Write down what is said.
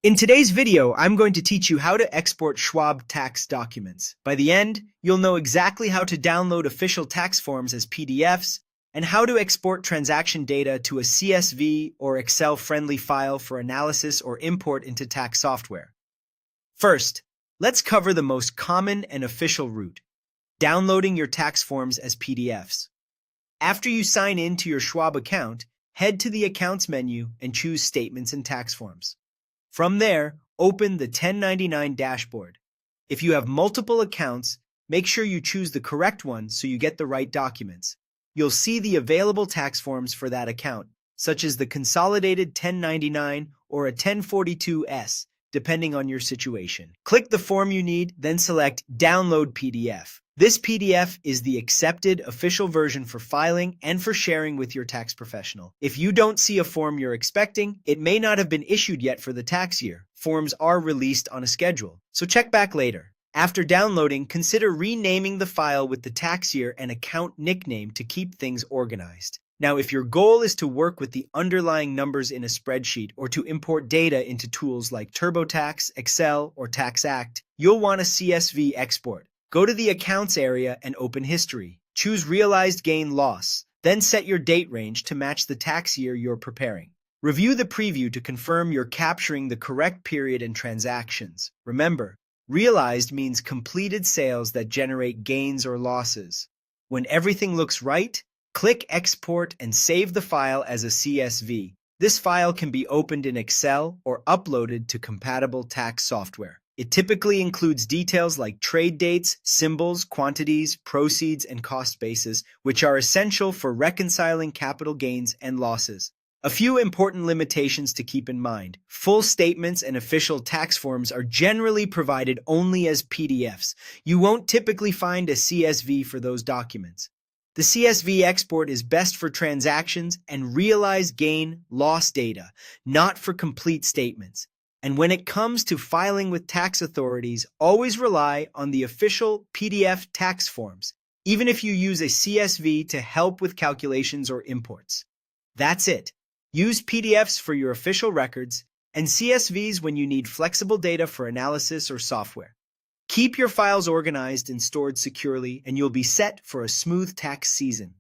In today's video, I'm going to teach you how to export Schwab tax documents. By the end, you'll know exactly how to download official tax forms as PDFs and how to export transaction data to a CSV or Excel-friendly file for analysis or import into tax software. First, let's cover the most common and official route: downloading your tax forms as PDFs. After you sign in to your Schwab account, head to the Accounts menu and choose Statements and Tax Forms. From there, open the 1099 dashboard. If you have multiple accounts, make sure you choose the correct one so you get the right documents. You'll see the available tax forms for that account, such as the consolidated 1099 or a 1042S, depending on your situation. Click the form you need, then select Download PDF. This PDF is the accepted official version for filing and for sharing with your tax professional. If you don't see a form you're expecting, it may not have been issued yet for the tax year. Forms are released on a schedule, so check back later. After downloading, consider renaming the file with the tax year and account nickname to keep things organized. Now, if your goal is to work with the underlying numbers in a spreadsheet or to import data into tools like TurboTax, Excel, or TaxAct, you'll want a CSV export. Go to the Accounts area and open History. Choose Realized Gain/Loss, then set your date range to match the tax year you're preparing. Review the preview to confirm you're capturing the correct period and transactions. Remember, realized means completed sales that generate gains or losses. When everything looks right, click Export and save the file as a CSV. This file can be opened in Excel or uploaded to compatible tax software. It typically includes details like trade dates, symbols, quantities, proceeds, and cost bases, which are essential for reconciling capital gains and losses. A few important limitations to keep in mind. Full statements and official tax forms are generally provided only as PDFs. You won't typically find a CSV for those documents. The CSV export is best for transactions and realized gain/loss data, not for complete statements. And when it comes to filing with tax authorities, always rely on the official PDF tax forms, even if you use a CSV to help with calculations or imports. That's it. Use PDFs for your official records and CSVs when you need flexible data for analysis or software. Keep your files organized and stored securely, and you'll be set for a smooth tax season.